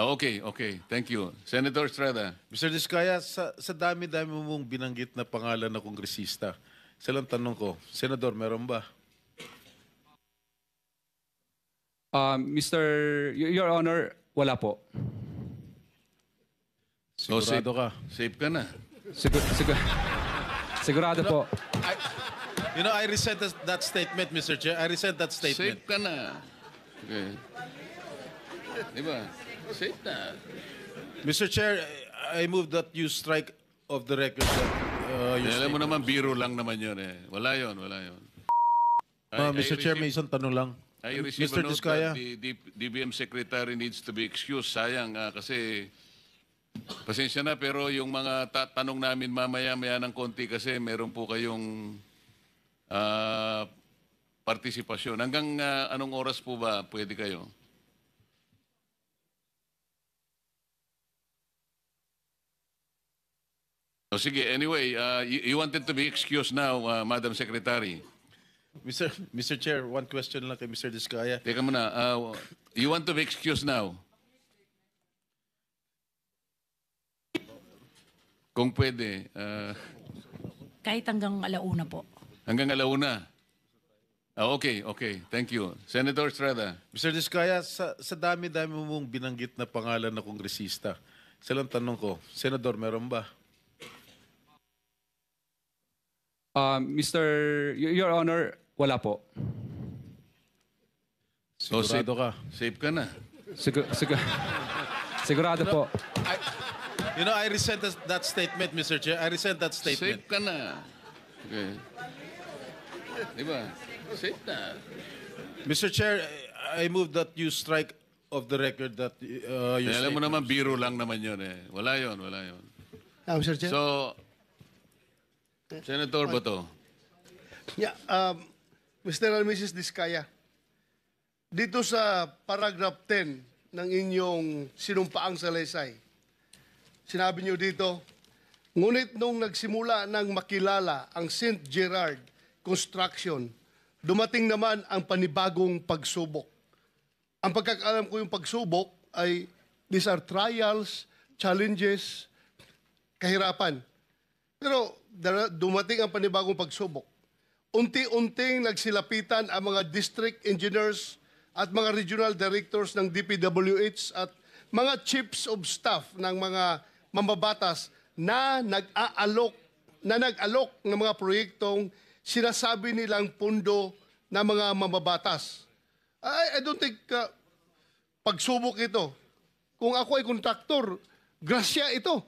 Okay, okay. Thank you. Senator Estrada. Mr. Diskaya, sa dami-dami mong binanggit na pangalan na kongresista, isa lang tanong ko, Senador, meron ba? Your Honor, wala po. So, Sigurado ka? Safe ka na. Sigurado po. You know, I resent that statement, Mr. Chair. I resent that statement. Safe ka na. Okay. Di ba? Safe na. Mr. Chair, I move that you strike of the record that your Alam mo statement. naman, biro lang naman yun eh. Wala yun, wala yun. Mr. Chair, may isang tanong lang. I received Mr. a note Diskaya. that the DBM Secretary needs to be excused. Sayang kasi pasensya na pero yung mga tanong namin mamaya-maya ng konti kasi meron po kayong partisipasyon. Hanggang anong oras po ba pwede kayo? So, sige, anyway, you wanted to be excused now, Madam Secretary. Mr. Chair, one question lang kay Mr. Diskaya. Teka muna, you want to be excused now? Kung pwede, Kahit hanggang alauna po. hanggang alauna. Okay, okay. Thank you. Senator Estrada. Mr. Diskaya, sa dami-dami mong binanggit na pangalan na kongresista, isa lang tanong ko, Senador, meron ba? Your Honor, wala po. So, Sigurado ka? Safe ka na. Sigurado po. You know, I resent that statement, Mr. Chair. I resent that statement. Safe ka na. Okay. Di ba? Safe na. Mr. Chair, I move that you strike of the record that your Alam mo statement. naman, biro lang naman yun eh. Wala yun, wala yun. Mr. Chair. So, Senator Bato. Yeah, Mr. and Mrs. Diskaya, dito sa paragraph 10 ng inyong sinumpaang salaysay, sinabi niyo dito, ngunit nung nagsimula ng makilala ang St. Gerard Construction, dumating naman ang panibagong pagsubok. Ang pagkakaalam ko yung pagsubok ay these are trials, challenges, kahirapan. Pero dumating ang panibagong pagsubok. Unti-unting nagsilapitan ang mga district engineers at mga regional directors ng DPWH at mga chiefs of staff ng mga mambabatas na nag-alok ng mga proyektong sinasabi nilang pundo ng mga mambabatas. I don't think pagsubok ito. Kung ako ay kontraktor, grasya ito.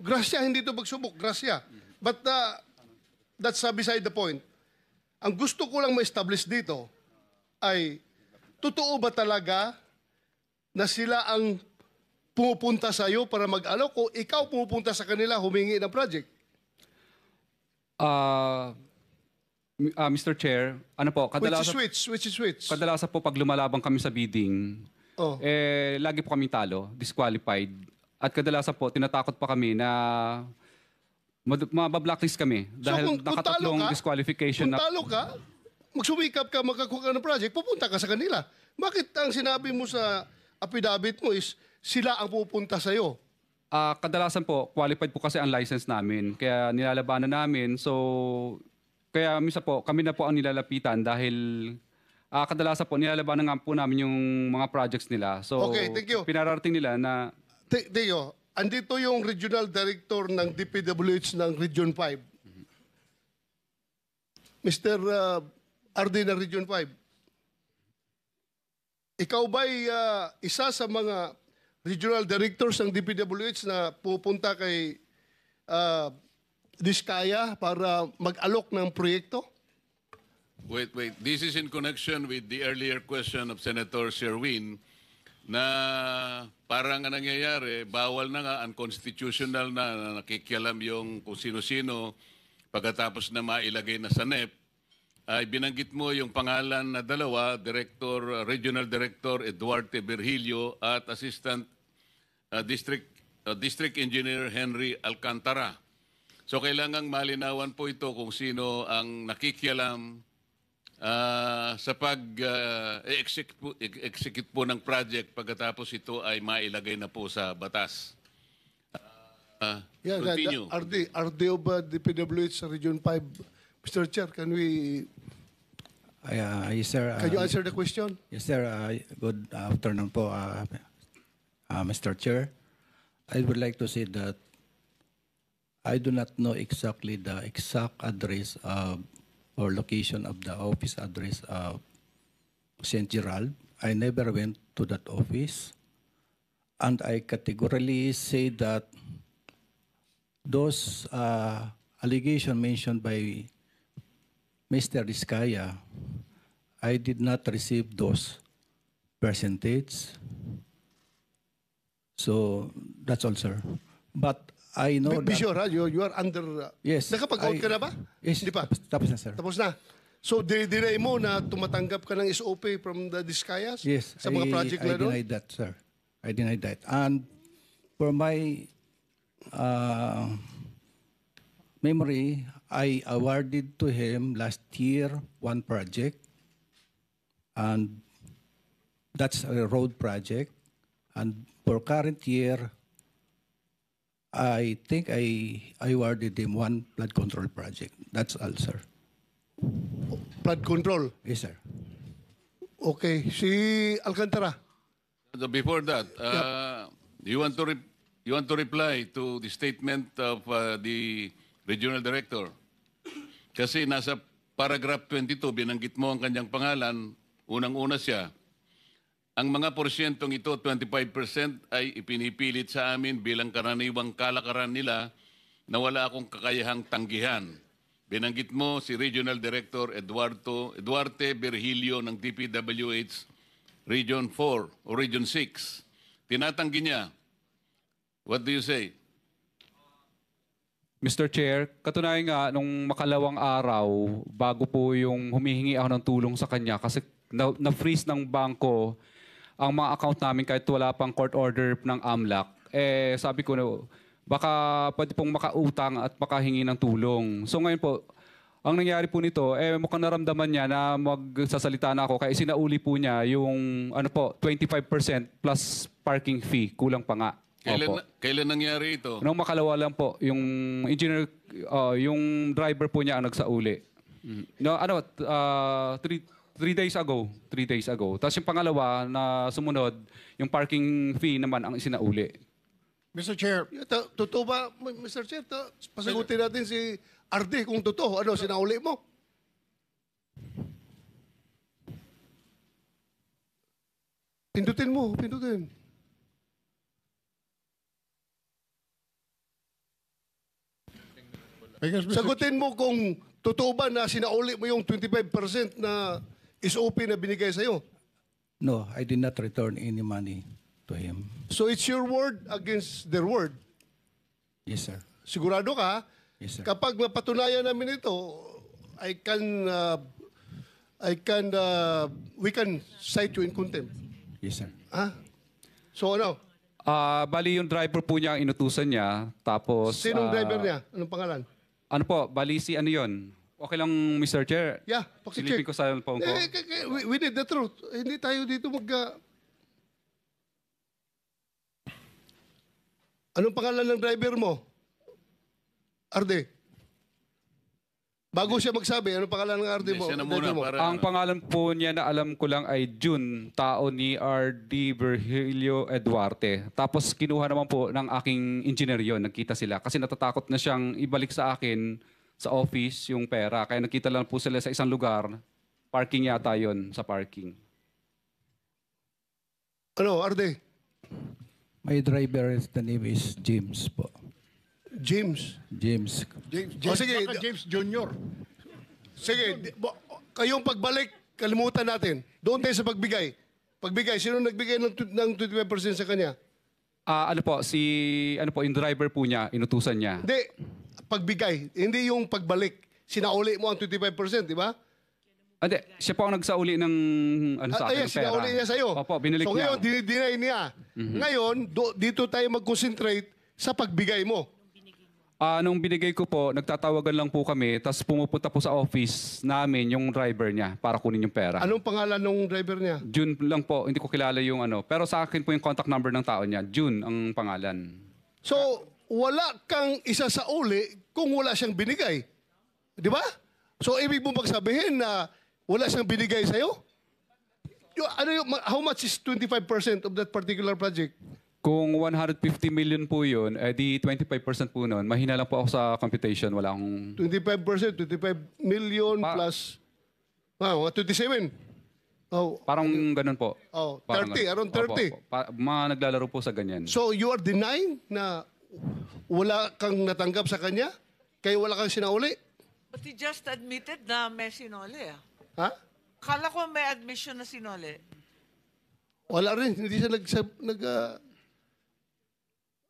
Grasya, hindi ito pagsubok, grasya. But that's beside the point. Ang gusto ko lang ma-establish dito ay, totoo ba talaga na sila ang pumupunta sa iyo para mag-alok o ikaw pumupunta sa kanila humingi ng project? Mr. Chair, ano po, Which is which? kadalasan po pag lumalabang kami sa bidding, Oh. lagi po kami talo, disqualified. At kadalasan po, tinatakot pa kami na mabablacklist kami dahil nakatatlong disqualification kung talo ka, magsumikap ka, makakuha ka ng project, pupunta ka sa kanila. Bakit ang sinabi mo sa affidavit mo is sila ang pupunta sa iyo? Kadalasan po, qualified po kasi ang license namin. Kaya nilalabanan namin. So, kaya minsan po, kami na po ang nilalapitan dahil kadalasan po, nilalabanan nga po namin yung mga projects nila. So, Okay, thank you. pinararating nila na Teo, andito yung regional director ng DPWH ng Region 5. Mr. RD ng Region 5. Ikaw ba'y isa sa mga regional directors ng DPWH na pupunta kay Diskaya para mag-alok ng proyekto? Wait. This is in connection with the earlier question of Senator Sherwin na parang ang nangyayari, bawal na nga, unconstitutional na nakikialam yung kung sino-sino pagkatapos na mailagay na sa NEP, ay binanggit mo yung pangalan na dalawa, Regional Director Eduardo Virgilio at Assistant District Engineer Henry Alcantara. So kailangang malinawan po ito kung sino ang nakikialam sa pag-execute po ng project pagkatapos ito ay mailagay na po sa batas. Yeah, Continue. RD of DPWH Region 5. Mr. Chair, can Yes, sir. you answer the question? Yes, sir. Good afternoon po, Mr. Chair. I would like to say that I do not know exactly the exact address or location of the office address of St. Gerald. I never went to that office. And I categorically say that those allegations mentioned by Mr. Diskaya, I did not receive those percentage. So that's all, sir. But I know Be that... sure, ha? You are under... Yes. Nakapag-out ka na ba? Yes. Hindi pa? Tapos na, sir. Tapos na. So, dinay mo na tumatanggap ka ng SOP from the Discayas? Yes. Sa mga project I na doon? denied that, sir. I denied that. And for my memory, I awarded to him last year one project. And that's a road project. And for current year, I think I awarded him one flood control project. That's all, sir. Flood control. Yes, sir. Okay. Si Alcantara. So before that, you want to reply to the statement of the regional director? Kasi nasa paragraph 22, binanggit mo ang kanyang pangalan, unang-una siya. Ang mga porsyentong ito, 25%, ay ipinipilit sa amin bilang karaniwang kalakaran nila na wala akong kakayahang tanggihan. Binanggit mo si Regional Director Eduarte Virgilio ng DPWH Region 4 o Region 6. Tinatanggi niya. What do you say? Mr. Chair, katunayan nga, nung makalawang araw, bago po yung humihingi ako ng tulong sa kanya, kasi na-freeze ng bangko ang mga account namin kahit wala pang court order ng AMLAC, sabi ko na, baka pwede pong makautang at makahingi ng tulong. So ngayon po, ang nangyari po nito, mukhang naramdaman niya na magsasalita na ako, kaya sinauli po niya yung 25% plus parking fee, kulang pa nga. Opo. Kailan nangyari ito? Nung makalawa lang po, yung engineer, yung driver po niya ang nagsauli. No, 3 days ago. 3 days ago. Tapos yung pangalawa na sumunod, yung parking fee naman ang isinauli. Mr. Chair, Totoo ba, Mr. Chair? Pasagutin natin si RD kung totoo. Ano, sinauli mo? Pindutin mo, pindutin. because Mr. Sagutin mo kung totoo ba na sinauli mo yung 25% na SOP na binigay sa'yo. No, I did not return any money to him. So it's your word against their word. Yes, sir. Sigurado ka, Yes, sir. kapag mapatunayan namin ito, we can cite you in contempt. Yes, sir. Ha? So ano? Bali yung driver po niya ang inutusan niya. Tapos... Sinong driver niya? Anong pangalan? Ano po, bali si ano yun? Okay lang, Mr. Chair. Yeah, Silipin pakicheck. ko sa phone ko. We need the truth. Hindi tayo dito Anong pangalan ng driver mo? Arde. Bago siya magsabi, anong pangalan ng Arde mo? Siya na driver muna mo? para... Ang pangalan po niya na alam ko lang ay June, tao ni R.D. Virgilio Eduarte. Tapos kinuha naman po ng aking engineer yon, nagkita sila. Kasi natatakot na siyang ibalik sa akin sa office yung pera. Kaya nakita lang po sila sa isang lugar. Parking yata yon sa parking. Ano, Arde? My driver, the name is James po. James. James. Sige. Baka James Jr. Sige, kayong pagbalik, kalimutan natin. Doon tayo sa pagbigay. Pagbigay, sino nagbigay ng 25% sa kanya? Ano po, yung driver po niya, inutusan niya. Hindi, pagbigay. Hindi yung pagbalik. Sinauli mo ang 25%, di ba? Hindi, siya po ang nagsauli ng sa akin ng pera. Sinauli niya sa'yo. Opo, binalik so niya. ngayon, dinay niya. Ngayon, dito tayo mag-concentrate sa pagbigay mo. Nung binigay ko po, nagtatawagan lang po kami, tapos pumupunta po sa office namin yung driver niya para kunin yung pera. Anong pangalan ng driver niya? June lang po, hindi ko kilala yung ano. Pero sa akin po yung contact number ng tao niya. June ang pangalan. So, wala kang isa sa uli kung wala siyang binigay. Di ba? So, ibig mo magsabihin na wala siyang binigay sa'yo? How much is 25% of that particular project? Kung 150 million po yun, di 25% po nun. Mahina lang po ako sa computation. Wala akong... 25%, 25 million plus... Wow, 27. Oh, Parang ganun po. oh, Parang 30, ganun. around Opo, 30. opo. Mga naglalaro po sa ganyan. So, you are denying na wala kang natanggap sa kanya? Kaya wala kang sinauli? But he just admitted na may sinole. Ha? Kala ko may admission na sinole. Wala rin. Hindi siya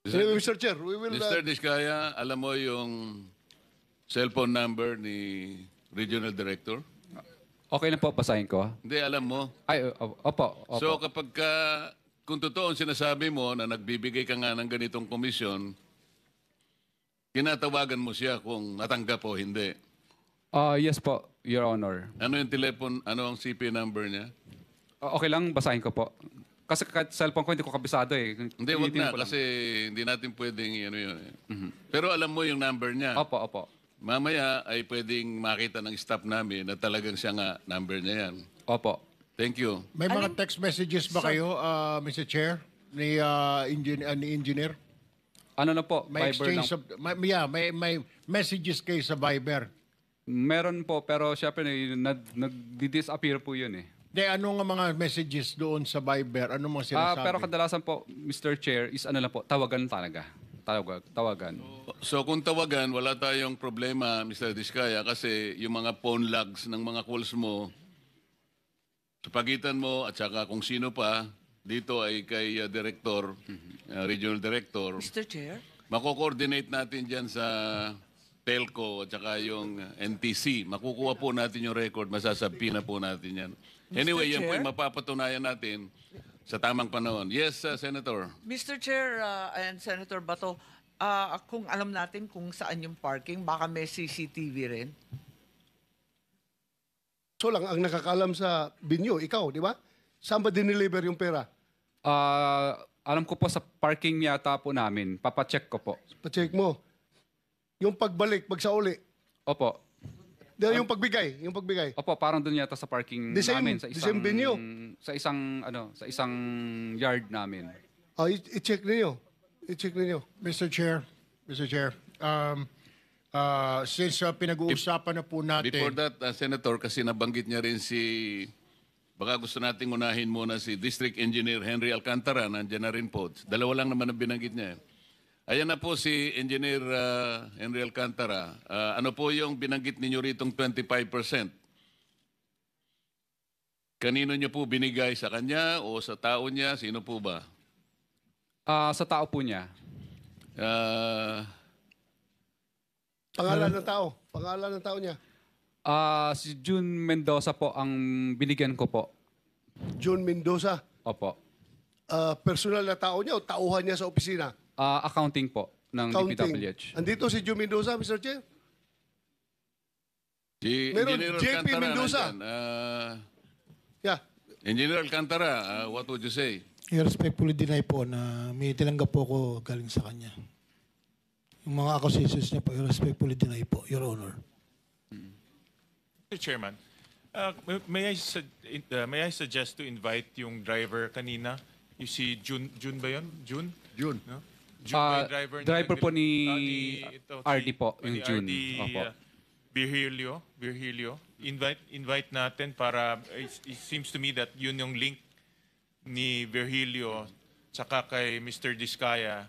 Anyway, Mr. Chair, we will... Mr. Diskaya, alam mo yung cellphone number ni Regional Director? Okay na po, basahin ko. Hindi, alam mo. Ay, opo. So kapag kung totoo ang sinasabi mo na nagbibigay ka nga ng ganitong komisyon, kinatawagan mo siya kung natanggap o hindi. Yes po, Your Honor. Ano yung ano ang CP number niya? Okay lang, basahin ko po. Kasi kahit cellphone ko, hindi ko kabisado eh. Hindi, wag Tinitingnan na ko lang. kasi hindi natin pwedeng ano yun. Pero alam mo yung number niya. Opo. Mamaya ay pwedeng makita ng staff namin na talagang siya nga number niya yan. Opo. Thank you. May mga text messages ba kayo, Mr. Chair, ni engineer? Ano na po, May Viber lang. exchange of, may messages kayo sa Viber. Meron po, pero syempre nag-disappear po yun eh. De, ano nga mga messages doon sa Viber? Ano mga sinasabi? Pero kadalasan po, Mr. Chair, is ano lang po, tawagan talaga. Tawagan. So kung tawagan, wala tayong problema, Mr. Diskaya, kasi yung mga phone logs ng mga calls mo, sa pagitan mo at saka kung sino pa, dito ay kay Director, Regional Director, Mr. Chair? mako-coordinate natin dyan sa telco at saka yung NTC. Makukuha po natin yung record, masasabi na po natin yan. Anyway, yan po Chair? yung mapapatunayan natin sa tamang panahon. Yes, Senator. Mr. Chair and Senator Bato, kung alam natin kung saan yung parking, baka may CCTV rin. So lang, ang nakakalam sa binyo, ikaw, di ba? Saan ba dineliver yung pera? Alam ko po sa parking yata po namin. Papacheck ko po. Pa-check mo. Yung pagbalik, pagsauli. Opo. Yung pagbigay. Opo, parang doon yata sa parking The same- namin. Sa the isang, same venue? Sa isang yard namin. I-check ninyo. I-check ninyo. Mr. Chair, since pinag-uusapan na po natin... Before that, Senator, kasi nabanggit niya rin baka gusto nating unahin muna si District Engineer Henry Alcantara, nandiyan na rin po. Dalawa lang naman ang binanggit niya. Ayan na po si Engineer Henry Alcantara. Ano po yung binanggit ninyo ritong 25%? Kanino niyo po binigay? Sa kanya o sa tao niya? Sino po ba? Sa tao po niya. Pangalan ng tao niya. Si June Mendoza po ang binigyan ko po. John Mendoza. Opo. Personal na tao niya o tauhan niya sa opisina? Accounting po ng DPWH. Andito si John Mendoza, Mr. Chair? Si Meron, Engineer JP Alcantara Mendoza. nandyan. Yeah. Engineer Alcantara, what would you say? I respectfully deny po na may tinanggap po ako galing sa kanya. Yung mga accusations niya po, I respectfully deny po, Your Honor. Mr. Chairman, may I suggest to invite yung driver kanina? You see June ba yun? June? No? June ba yung driver po ni ito, RD po, yung ni June. RD, Opo. Virgilio. Invite natin para, it seems to me that yun yung link ni Virgilio tsaka kay Mr. Diskaya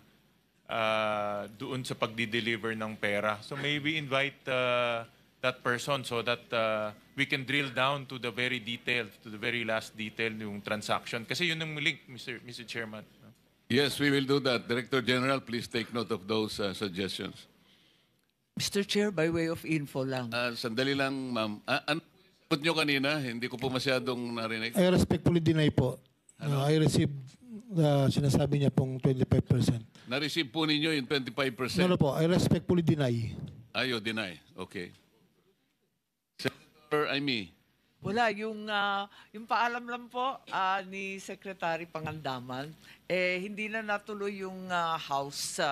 doon sa pagdi-deliver ng pera. So maybe invite that person so that we can drill down to the very detail, to the very last detail yung transaction. Kasi yun yung link, Mr. Chairman. Yes, we will do that. Director General, please take note of those suggestions. Mr. Chair, by way of info lang. Sandali lang, ma'am. Ano nyo kanina? Hindi ko po masyadong narinig. I respectfully deny po. I received sinasabi niya pong 25%. Na-receive po ninyo yung 25%? No po, I respectfully deny. Ayaw, deny. Okay. Senator Amy. Wala, yung paalam lang po ni Secretary Pangandaman, hindi na natuloy yung House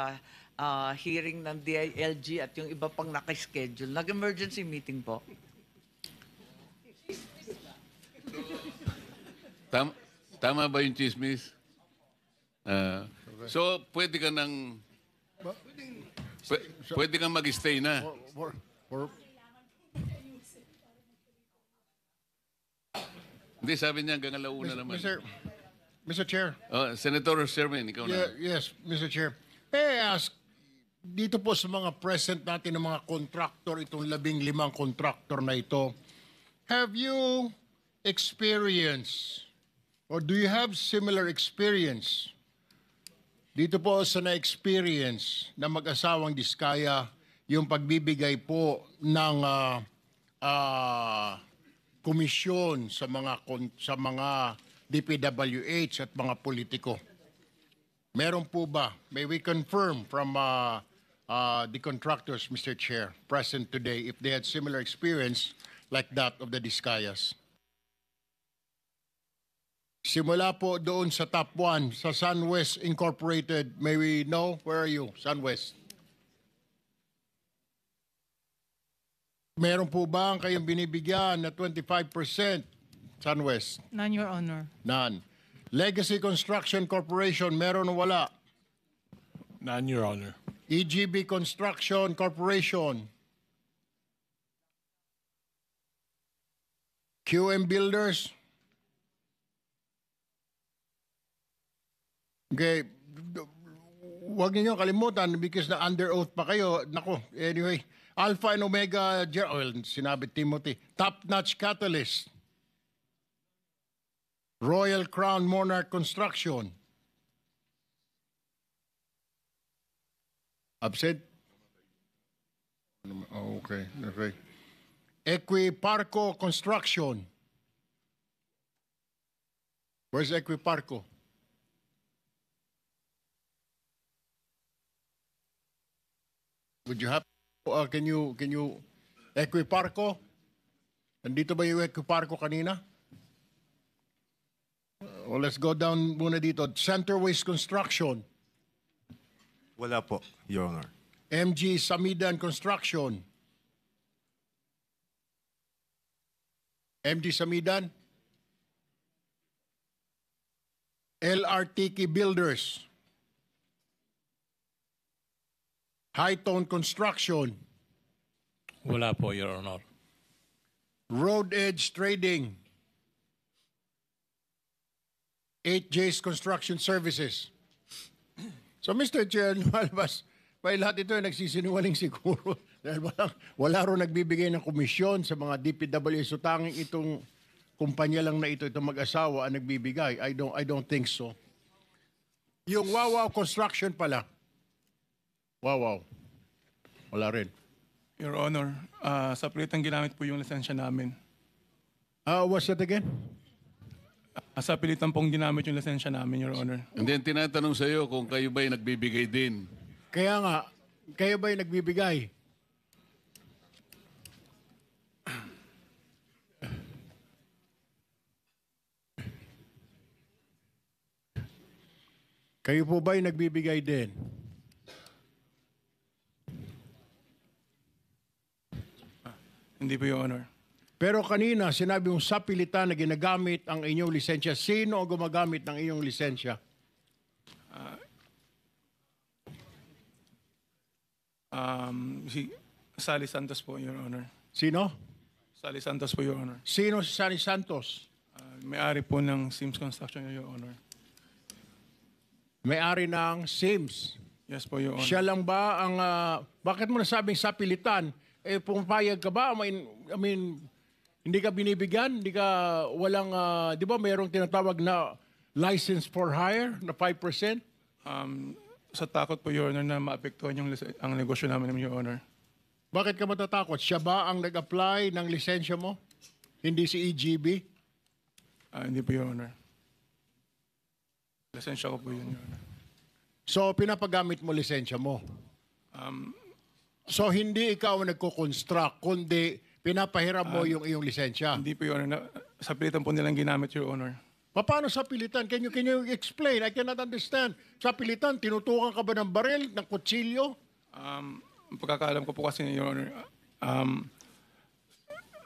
hearing ng DILG at yung iba pang nakaschedule. Nag-emergency meeting po. Tama ba yung chismis? So, pwede ka nang... Pwede kang mag-stay na. Hindi, sabi niya hanggang alauna naman. Mr. Chair. Senator Sherman, ikaw na. Yes, Mr. Chair. May I ask, dito po sa mga present natin ng mga contractor, itong 15 contractor na ito, have you experienced or do you have similar experience dito po sa na-experience na mag-asawang Diskaya yung pagbibigay po ng komisyon sa mga DPWH at mga politiko? Meron po ba? May we confirm from the contractors, Mr. Chair, present today, if they had similar experience like that of the Diskayas? Simula po doon sa top 1, sa SunWest Incorporated, may we know, where are you, SunWest? Meron po ba ang kayong binibigyan na 25%, SunWest? None, Your Honor. None. Legacy Construction Corporation, meron o wala? None, Your Honor. EGB Construction Corporation. QM Builders. Okay. Huwag niyo kalimutan because na under oath pa kayo. Nako, anyway. Alpha and Omega, sinabi Timothy. Top Notch Catalyst. Royal Crown Monarch Construction. Absent? Oh, okay. Okay. Equiparco Construction. Where's Equiparco? Would you have, can you, Equiparco? Nandito ba yung Equiparco kanina? Well, let's go down muna dito. Center Waste Construction. Wala po, Your Honor. MG Samidan Construction. MG Samidan. LRTK Builders. Hightone Construction. Wala po, Your Honor. Road Edge Trading. 8J's Construction Services. So, Mr. Chair, lumalabas, may lahat ito ay nagsisinungaling siguro. Dahil wala ro nagbibigay ng komisyon sa mga DPWH. So, tanging itong kumpanya lang na ito, itong mag-asawa ang nagbibigay. I don't think so. Yung Wawaw Construction pala. Wawaw. Wala rin. Your Honor, sa pilitang ginamit po yung lisensya namin. What's that again? Sa pilitan pong ginamit yung lisensya namin, Your Honor. And then tinatanong sa iyo kung kayo ba'y nagbibigay din. Kaya nga, kayo ba'y nagbibigay? Kayo po ba'y nagbibigay din? Hindi po, Your Honor. Pero kanina, sinabi mong sa pilitan na ginagamit ang inyong lisensya. Sino ang gumagamit ng inyong lisensya? Si Sally Santos po, Your Honor. Sino? Sally Santos po, Your Honor. Sino si Sally Santos? May-ari po ng Sims Construction, Your Honor. May-ari ng Sims? Yes po, Your Honor. Siya lang ba ang... bakit mo nasabing sa pilitan? Pumapayag ka ba? I mean, hindi ka binibigyan? Hindi ka walang... di ba mayroong tinatawag na license for hire na 5%? Sa takot po, Your Honor, na maapektuhan ang negosyo namin, Your Honor. Bakit ka matatakot? Siya ba ang nag-apply ng lisensya mo? Hindi si EGB? Hindi po, Your Honor. Lisensya ko po yun, Your Honor. So, pinapagamit mo lisensya mo. So, hindi ikaw ang nagko-construct, kundi pinapahiram mo yung iyong lisensya. Hindi po, Your Honor. Sa pilitan po nilang ginamit, Your Honor. Paano sa pilitan? Can you explain? I cannot understand. Sa pilitan, tinutukan ka ba ng baril, ng kutsilyo? Ang pagkakaalam ko po kasi, Your Honor,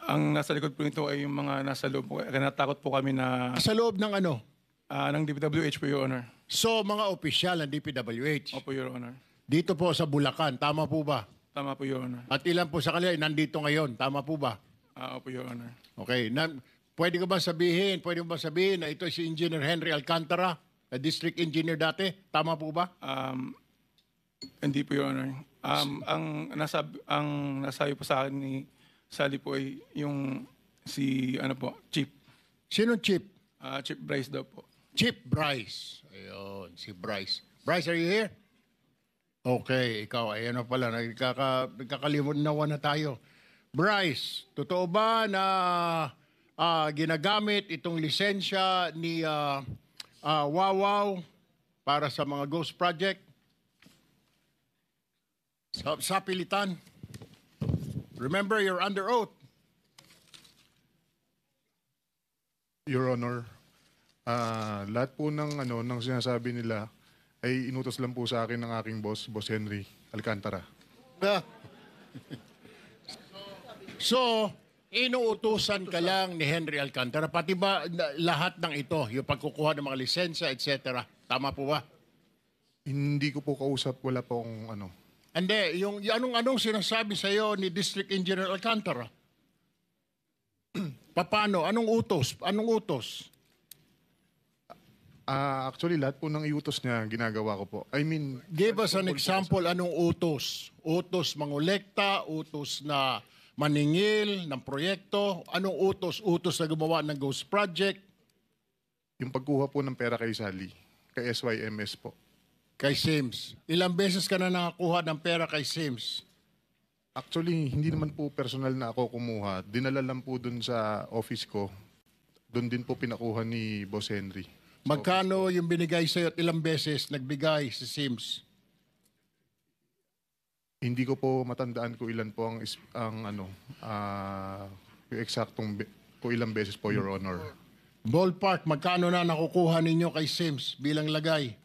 ang nasa likod po nito ay yung mga nasa loob po. Kaya natakot po kami na Sa loob ng ano? ng DPWH po, Your Honor. So, mga opisyal ng DPWH. Opo, Your Honor. Dito po sa Bulacan, tama po ba? Tama po, Your Honor. At ilan po sa kanila ay nandito ngayon, tama po ba? Opo, Your Honor. Okay. Pwede mo ba sabihin na ito si Engineer Henry Alcantara, na district engineer dati? Tama po ba? Hindi po, Your Honor. Ang nasabi po sa akin ni Sally po ay yung si, Chief. Sino Chief? Chief Bryce daw po. Chief Bryce. Ayun, si Bryce. Bryce, are you here? Okay, ikaw, ayan na pala, nagkakalimunawa na tayo. Bryce, totoo ba na ginagamit itong lisensya ni Wawaw para sa mga ghost project? Sa pilitan. Remember, you're under oath. Your Honor, lahat po ng sinasabi nila ay inutos lang po sa akin ng aking boss, Boss Henry Alcantara. So, inuutusan ka lang ni Henry Alcantara, pati ba lahat ng ito, yung pagkukuha ng mga lisensya, etc. Tama po ba? Hindi ko po kausap, wala po akong Hindi, yung anong sinasabi sa iyo ni District Engineer Alcantara? Paano? Anong utos? Actually, lahat po ng iutos niya, ginagawa ko po. I mean... Give us an example, anong utos? Utos mangolekta, utos na maningil ng proyekto, anong utos? Utos na gumawa ng ghost project? Yung pagkuha po ng pera kay Sally, kay SYMS po. Kay Sims. Ilang beses ka na nakakuha ng pera kay Sims? Actually, hindi naman po personal na ako kumuha. Dinala lang po dun sa office ko. Doon din po pinakuha ni Boss Henry. Magkano yung binigay sa'yo at ilang beses nagbigay si Sims? Hindi ko po matandaan kung ilan po yung eksaktong kung ilang beses po, Your Honor. Ballpark, magkano na nakukuha ninyo kay Sims bilang lagay?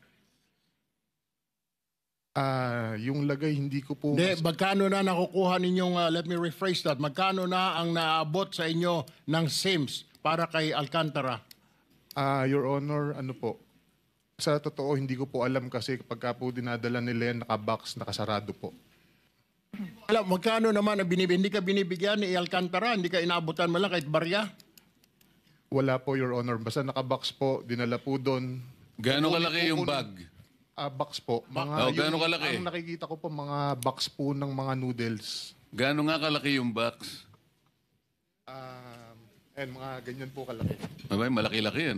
Yung lagay, hindi ko po... Hindi, magkano na nakukuha ninyong, let me rephrase that, magkano na ang naabot sa inyo ng Sims para kay Alcantara? Your Honor, sa totoo, hindi ko po alam kasi pagka po dinadala nila yan, nakabox, nakasarado po. Alam, magkano naman ang hindi ka binibigyan ni Alcantara? Hindi ka inaabutan mo lang kahit barya? Wala po, Your Honor. Basta nakabox po, dinala po doon. Gaano kalaki yung bag? Box po. Gaano kalaki? Ang nakikita ko po, mga box po ng mga noodles. Gaano nga kalaki yung box? Mga ganyan po kalaki. Abay, malaki-laki,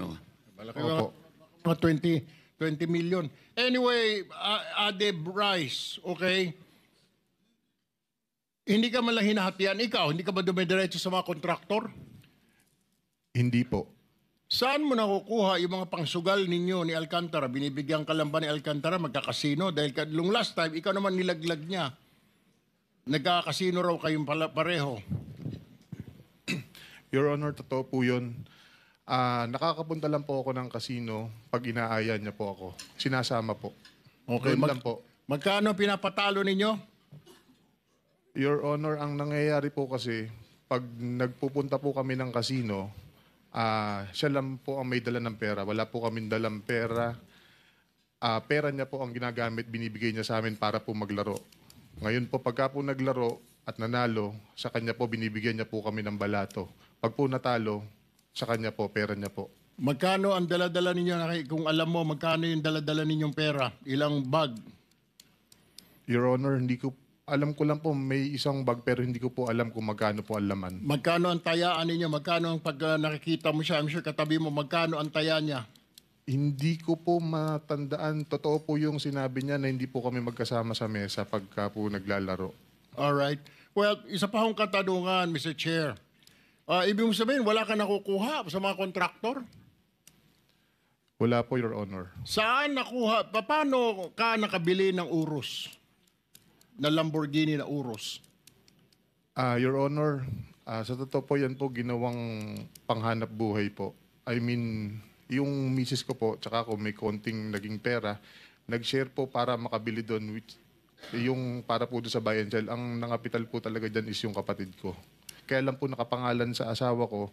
Malaki Opo. mga 20 million. Anyway, Ade Bryce, okay? Hindi ka man lang hinahatian. Ikaw, hindi ka ba dumidiretso sa mga kontraktor? Hindi po. Saan mo nakukuha yung mga pangsugal ninyo ni Alcantara? Binibigyan ka lang ba ni Alcantara magkakasino? Dahil nung last time, ikaw naman nilaglag niya. Nagkakasino raw kayong pareho. Your Honor, totoo po yun. Nakakapunta lang po ako ng kasino pag inaaya niya po ako. Sinasama po. Okay, Doon lang po. Magkano pinapatalo ninyo? Your Honor, ang nangyayari po kasi, pag nagpupunta po kami ng kasino, siya lang po ang may dala ng pera. Wala po kaming dalang pera. Pera niya po ang ginagamit, binibigay niya sa amin para po maglaro. Ngayon po, pagka po naglaro at nanalo, sa kanya po binibigyan niya po kami ng balato. Pag po natalo, sa kanya po, pera niya po. Magkano ang dala-dala ninyo? Kung alam mo, magkano yung dala-dala ninyong pera? Ilang bag? Your Honor, alam ko lang po may isang bag pero hindi ko po alam kung magkano po ang laman. Magkano ang tayaan ninyo? Magkano ang pag nakikita mo siya? I'm sure katabi mo, magkano ang taya niya? Hindi ko po matandaan. Totoo po yung sinabi niya na hindi po kami magkasama sa mesa pagka po naglalaro. Alright. Well, isa pa akong katanungan, Mr. Chair. Ibig mo sabihin, wala ka nakukuha sa mga kontraktor? Wala po, Your Honor. Saan nakuha? Paano ka nakabili ng Urus? Na Lamborghini na Urus? Your Honor, sa totoo po yan po ginawang panghanap buhay po. I mean, yung misis ko po, tsaka ako may konting naging pera, nag-share po para makabili doon, which, yung para po doon sa buy and sell. Ang nangapital po talaga dyan is yung kapatid ko. Kaya lang po nakapangalan sa asawa ko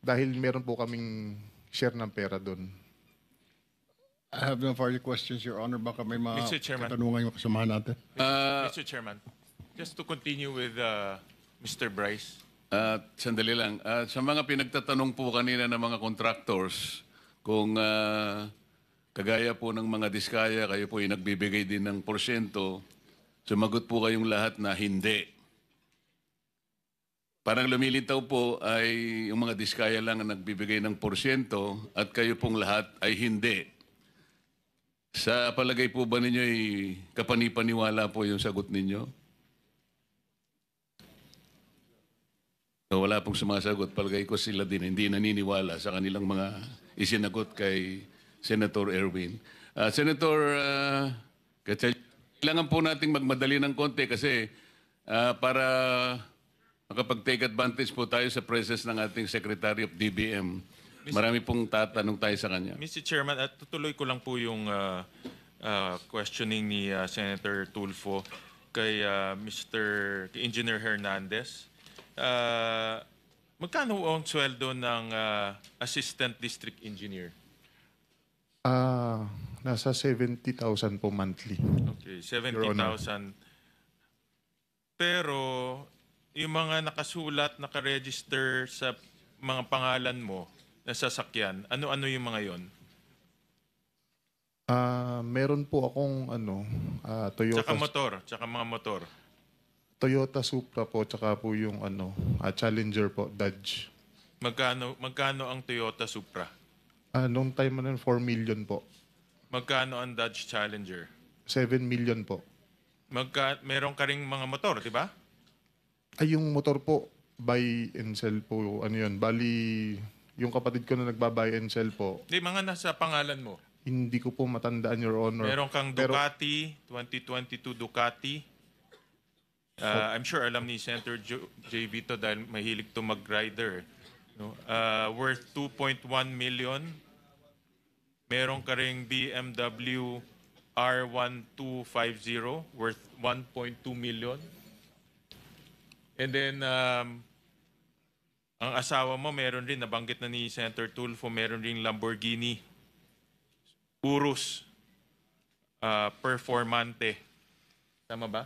dahil meron po kaming share ng pera doon. I have no further questions, Your Honor. Baka may mga Mr. Chairman. katanungan yung kasamahan natin. Mr. Chairman, just to continue with Mr. Bryce. Sandali lang. Sa mga pinagtatanong po kanina ng mga contractors, kung kagaya po ng mga diskaya, kayo po ay nagbibigay din ng porsyento, sumagot po kayong lahat na hindi. Parang lumilitaw po ay yung mga diskaya lang ang nagbibigay ng porsyento at kayo pong lahat ay hindi. Sa palagay po ba ninyo ay kapanipaniwala po yung sagot ninyo? So, wala pong sumasagot. Palagay ko sila din hindi naniniwala sa kanilang mga isinagot kay Senator Erwin. Senator, kailangan po nating magmadali ng konti kasi para makapag-take advantage po tayo sa presence ng ating Secretary of DBM. Marami pong tatanong tayo sa kanya. Mr. Chairman, at tutuloy ko lang po yung questioning ni Senator Tulfo kay kay Engineer Hernandez. Magkano ang sweldo ng Assistant District Engineer? Nasa 70,000 po monthly. Okay, 70,000. Pero yung mga nakasulat, nakaregister sa mga pangalan mo na sasakyan, ano-ano yung mga yon? Meron po akong Toyota. Tsaka mga motor. Toyota Supra po, tsaka po yung Challenger po, Dodge. Magkano ang Toyota Supra? Noong time na 4 million po. Magkano ang Dodge Challenger? 7 million po. Meron ka ring mga motor, di ba? Ay, yung motor po, buy and sell po. Ano yun? Bali, yung kapatid ko na nagba-buy and sell po, Di, mga nasa pangalan mo. hindi ko po matandaan, Your Honor. Meron kang Pero- Ducati, 2022 Ducati. I'm sure alam ni Senator JV to dahil mahilig to mag-rider. No? Worth 2.1 million. Meron ka ring BMW R1250 worth 1.2 million. And then, ang asawa mo meron rin, nabanggit na ni Senator Tulfo, meron rin Lamborghini Urus Performante. Tama ba?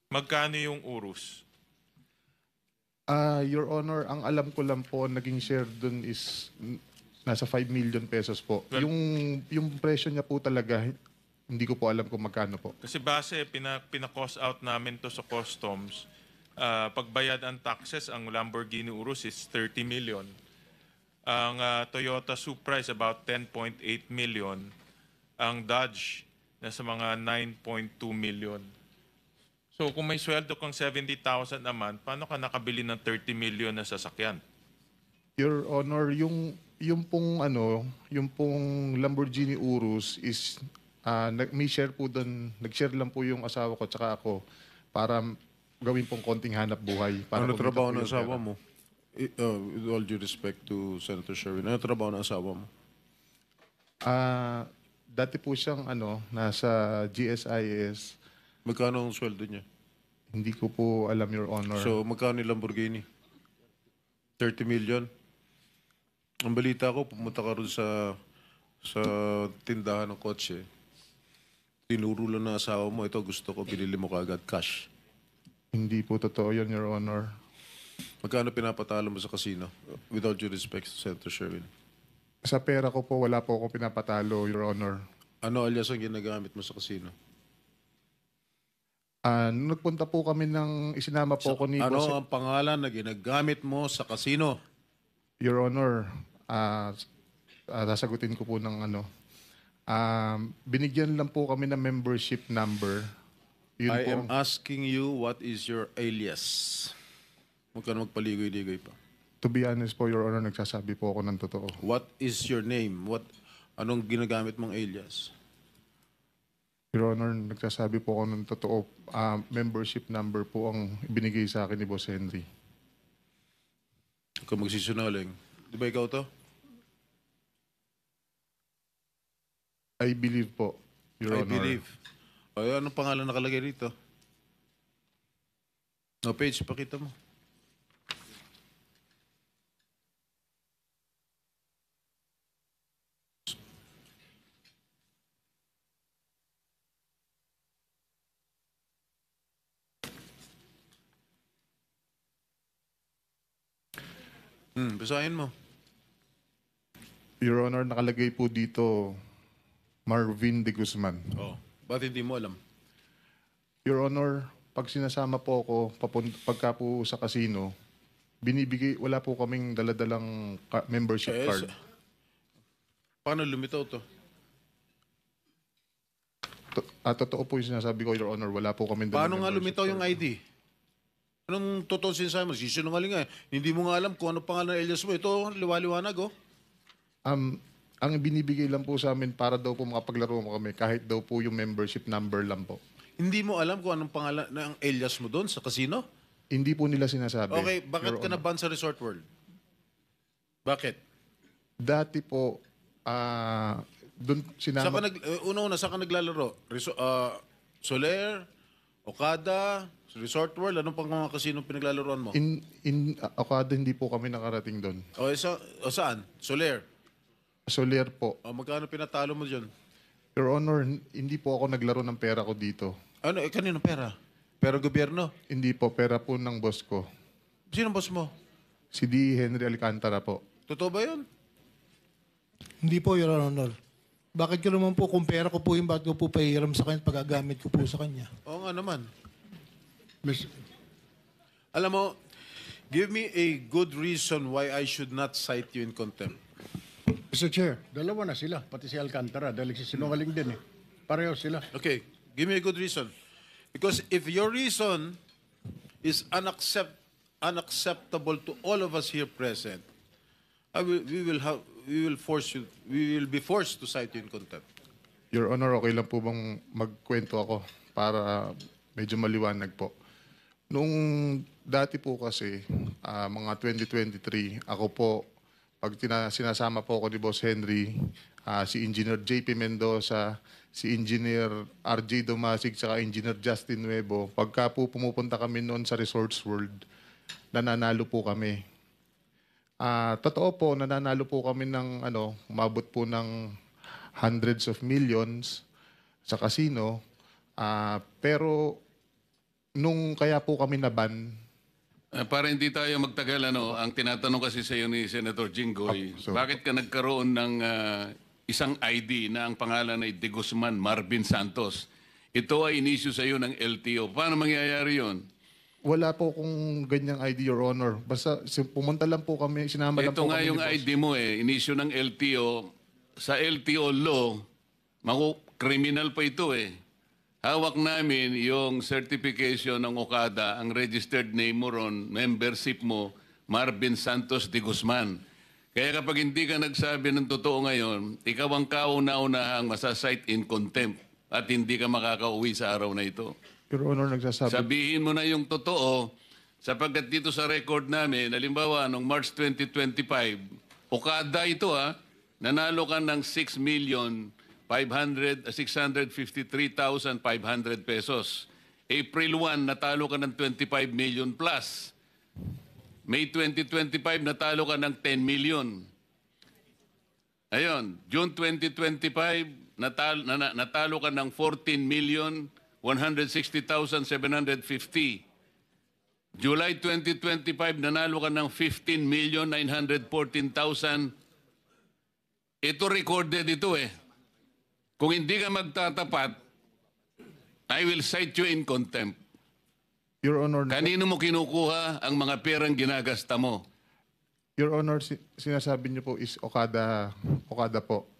Magkano yung Urus? Your Honor, ang alam ko lang po, naging share dun is nasa 5 million pesos po. Well, yung presyo niya po talaga, hindi ko po alam kung magkano po. Kasi base, pina-cost out namin to sa customs. Pagbayad ang taxes, ang Lamborghini Urus is 30 million. Ang Toyota Supra is about 10.8 million. Ang Dodge, nasa mga 9.2 million. So kung may sweldo kang 70,000 a month, paano ka nakabili ng 30 million na sasakyan? Your Honor, yung pong Lamborghini Urus is may share po doon, nag-share lang po yung asawa ko tsaka ako para gawin pong konting hanap buhay. Para Ano kumita trabaho po ng yung asawa pera. mo? With all due respect to Senator Sherwin, ano trabaho ng asawa mo? Dati po siyang nasa GSIS. Magkano ang sweldo niya? Hindi ko po alam, Your Honor. So, magkano yung Lamborghini? 30 million? Ang balita ko, pumunta ka rin sa tindahan ng kotse. Tinuro lang ng asawa mo, ito gusto ko, binili mo kaagad cash. Hindi po totoo yun, Your Honor. Magkano pinapatalo mo sa casino? With all due respect to Senator Sherwin. Sa pera ko po, wala po akong pinapatalo, Your Honor. Ano alias ang ginagamit mo sa casino? Nung nagpunta po kami isinama po ko ni Ano ang pangalan na ginagamit mo sa casino? Your Honor, sasagutin ko po ng binigyan lang po kami ng membership number. Yun I po. am asking you, what is your alias? Huwag ka na magpaligoy-ligoy pa. To be honest po, Your Honor, nagsasabi po ako ng totoo. What is your name? Anong ginagamit mong alias? Your Honor, nagsasabi po ako ng totoo. Membership number po ang binigay sa akin ni Boss Henry. Kung magsisinungaling. Di ba ikaw to? I believe po, Your I Honor. believe. O, anong pangalan nakalagay rito? No, page, pakita mo. Basahin mo. Your Honor, nakalagay po dito Marvin de Guzman. Oh. Ba't hindi mo alam? Your Honor, pag sinasama po ako pagka po sa casino, wala po kaming daladalang membership card. Paano lumitaw to? Totoo po yung sinasabi ko, Your Honor, wala po kaming Paano dalang nga membership lumitaw yung card. ID? Anong totoo sinasabi mo? Sisinungaling nga. Hindi mo nga alam kung ano pangalan ng alias mo. Ito, liwaliwanag oh. Ang binibigay lang po sa amin para daw po makapaglaro mo kami, kahit daw po yung membership number lang po. Hindi mo alam kung anong pangalan ng alias mo doon sa casino? Hindi po nila sinasabi. Okay, bakit Your ka Honor. na-ban sa Resort World? Bakit? Dati po, doon Saan ka sinama... una-una, saan ka naglalaro? Soler? Okada? Resort World? Anong pang mga casino pinaglalaroan mo? Okada, hindi po kami nakarating doon. Saan? Soler? Soler po. Magkano pinatalo mo dyan? Your Honor, hindi po ako naglaro ng pera ko dito. Ano? Kanino pera? Pera gobyerno? Hindi po, pera po ng boss ko. Sino boss mo? Si D. Henry Alcantara po. Totoo ba yun? Hindi po, Your Honor. Bakit ko naman po, kung pera ko po yung bakit ko po pahiram sa kanya, pagagamit ko po sa kanya? Oo nga naman. Alam mo, give me a good reason why I should not cite you in contempt. Mr. Chair, dalawa na sila, pati si Alcantara, dahil sinungaling din eh. Pareho sila. Okay, give me a good reason. Because if your reason is unacceptable to all of us here present, we will be forced to cite you in contempt. Your Honor, okay lang po bang magkwento ako para medyo maliwanag po? Nung dati po kasi, mga 2023, ako po, pag sinasama po ako ni Boss Henry, si Engineer JP Mendoza, si Engineer RJ Domasig, saka Engineer Justin Nuevo, pagka po pumupunta kami noon sa Resorts World, nananalo po kami. Totoo po, nananalo po kami ng umabot po ng hundreds of millions sa casino. Pero nung kaya po kami naban, para hindi tayo magtagal, ang tinatanong kasi sa iyo ni Senator Jinggoy, bakit ka nagkaroon ng isang ID na ang pangalan ay De Guzman Marvin Santos? Ito ay inisyu sa iyo ng LTO. Paano mangyayari yon? wala po kung ganyang ID, Your Honor. Basta pumunta lang po kami, sinama lang Ito po nga kami yung ni Boss. ID mo inisyu ng LTO. Sa LTO law, criminal pa ito Hawak namin yung certification ng Okada, ang registered name mo ron, membership mo, Marvin Santos de Guzman. Kaya kapag hindi ka nagsabi ng totoo ngayon, ikaw ang kauna-unahang masasite in contempt at hindi ka makakauwi sa araw na ito. Your Honor, nagsasabi. Sabihin mo na yung totoo sapagkat dito sa record namin, halimbawa, noong March 2025, Okada ito nanalo ka ng 653,500 pesos. April 1, natalo ka ng 25 million plus. May 2025, natalo ka ng 10 million. Ayun, June 2025, natalo ka ng 14,160,750. July 2025, nanalo ka ng 15,914,000. Ito recorded ito Kung hindi ka magtatapat, I will cite you in contempt. Your Honor, Kanino mo kinukuha ang mga perang ginagasta mo? Your Honor, sinasabi niyo po is Okada po.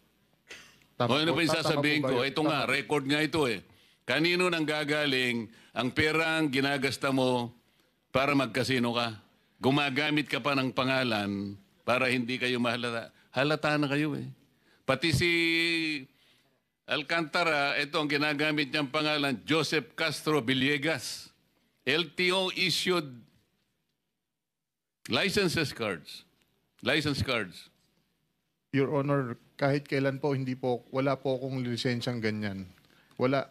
O ano po- ba yung tama sasabihin po ba ko? yun? Ito nga, record nga ito Kanino nang gagaling ang perang ginagasta mo para magkasino ka? gumagamit ka pa ng pangalan para hindi kayo mahalata. Halata na kayo eh. Pati si Alcantara, ito ang ginagamit niyang pangalan, Joseph Castro Villegas. LTO issued license cards. Your Honor, kahit kailan po, wala po akong lisensyang ganyan. Wala.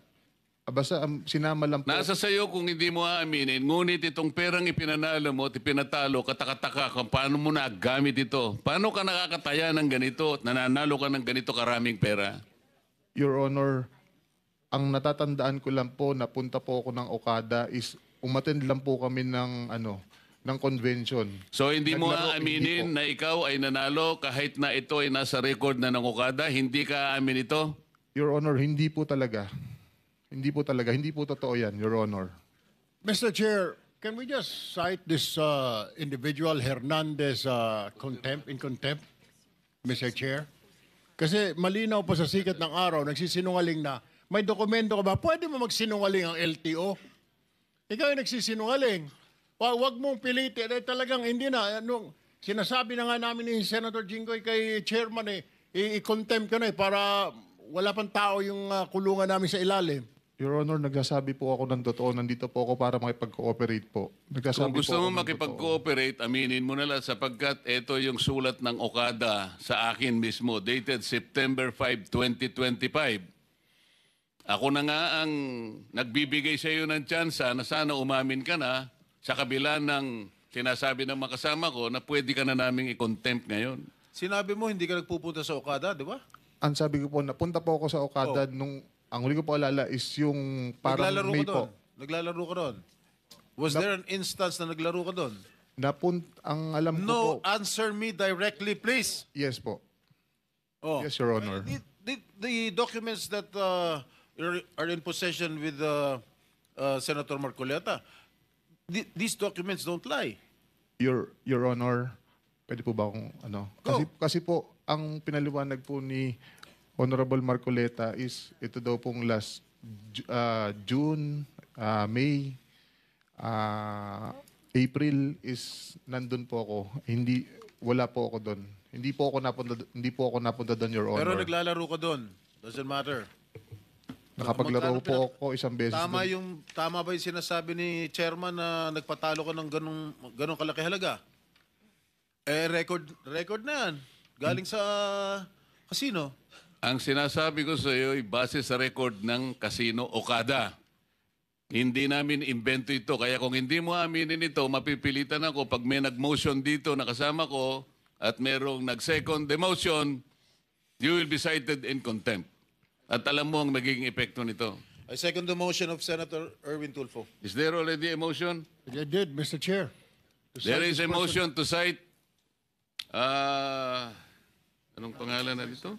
Basta sinama lang po. Nasa sayo kung hindi mo aaminin, ngunit itong perang ipinanalo mo at ipinatalo, katakataka kung paano mo nagamit ito. Paano ka nakakataya ng ganito at nananalo ka ng ganito karaming pera? Your Honor, ang natatandaan ko lang po, napunta po ako ng Okada is umattend lang po kami ng convention. So hindi mo Naglaro, aaminin hindi po. na ikaw ay nanalo kahit na ito ay nasa record na ng Okada? Hindi ka aamin ito? Your Honor, hindi po talaga. Hindi po talaga. Hindi po totoo yan, Your Honor. Mr. Chair, can we just cite this individual Hernandez in contempt, Mr. Chair? Kasi malinaw pa sa sikat ng araw, nagsisinungaling na, may dokumento ka ba? Pwede mo magsinungaling ang LTO? Ikaw yung nagsisinungaling. Wag mong pilitin. Talagang hindi na. Sinasabi na nga namin ni Senator Jinggoy kay Chairman i-contempt ka na para wala pang tao yung kulungan namin sa ilalim. Your Honor, nagsasabi po ako ng totoo. Nandito po ako para makipag-cooperate po. Kung gusto mo makipag-cooperate, aminin mo na lang sapagkat ito yung sulat ng Okada sa akin mismo, dated September 5, 2025. Ako na nga ang nagbibigay sa iyo ng tsansa na sana umamin ka na sa kabila ng sinasabi ng makasama ko na pwede ka na naming i-contempt ngayon. Sinabi mo hindi ka nagpupunta sa Okada, di ba? Ang sabi ko po, napunta po ako sa Okada nung, ang huli ko po alala is yung parang Naglalaro May ka po. doon. Naglalaro ka doon. Was there an instance na naglaro ka doon? Ang alam ko po. No, answer me directly, please. Yes po. Oh. Yes, Your Honor. The documents that are in possession with Senator Marcoleta, these documents don't lie. Your Honor, pwede po ba akong ano? Kasi po, ang pinaliwanag po ni Honorable Marcoleta is ito daw pong last June, May, April is nandun po ako. Wala po ako doon. Hindi po ako napunta doon, Your Honor. Pero naglalaro ka doon. Doesn't matter. Nakapaglaro po ako isang beses. Tama ba yung sinasabi ni Chairman na nagpatalo ka ng ganong kalaki halaga? Record na yan. Galing sa casino. Ang sinasabi ko sa iyo ay base sa record ng Casino Okada. Hindi namin invento ito. Kaya kung hindi mo aminin ito, mapipilitan ako pag may nag-motion dito na kasama ko at merong nag-second demotion, you will be cited in contempt. At alam mo ang magiging epekto nito. I second the motion of Senator Erwin Tulfo. Is there already a motion? I did, Mr. Chair. There is a motion to cite anong pangalan na dito?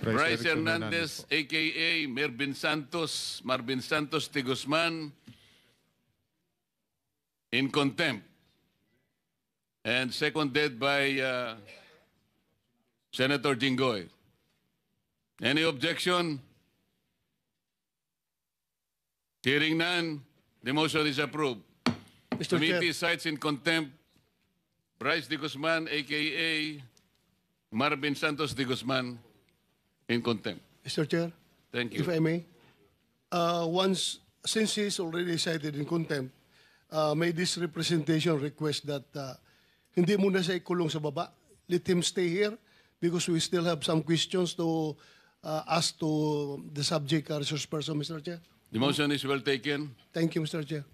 Bryce Hernandez, a.k.a. Marvin Santos de Guzman, in contempt. And seconded by Senator Jinggoy. Any objection? Hearing none, the motion is approved. Mr. Committee Chair, cites in contempt Bryce de Guzman, a.k.a. Marvin Santos de Guzman, in contempt. Mr. Chair, Thank if you. I may, since he is already cited in contempt, may this representation request that hindi muna siya ikulong sa baba. Let him stay here because we still have some questions to ask to the subject resource person, Mr. Chair. The motion is well taken. Thank you, Mr. Chair.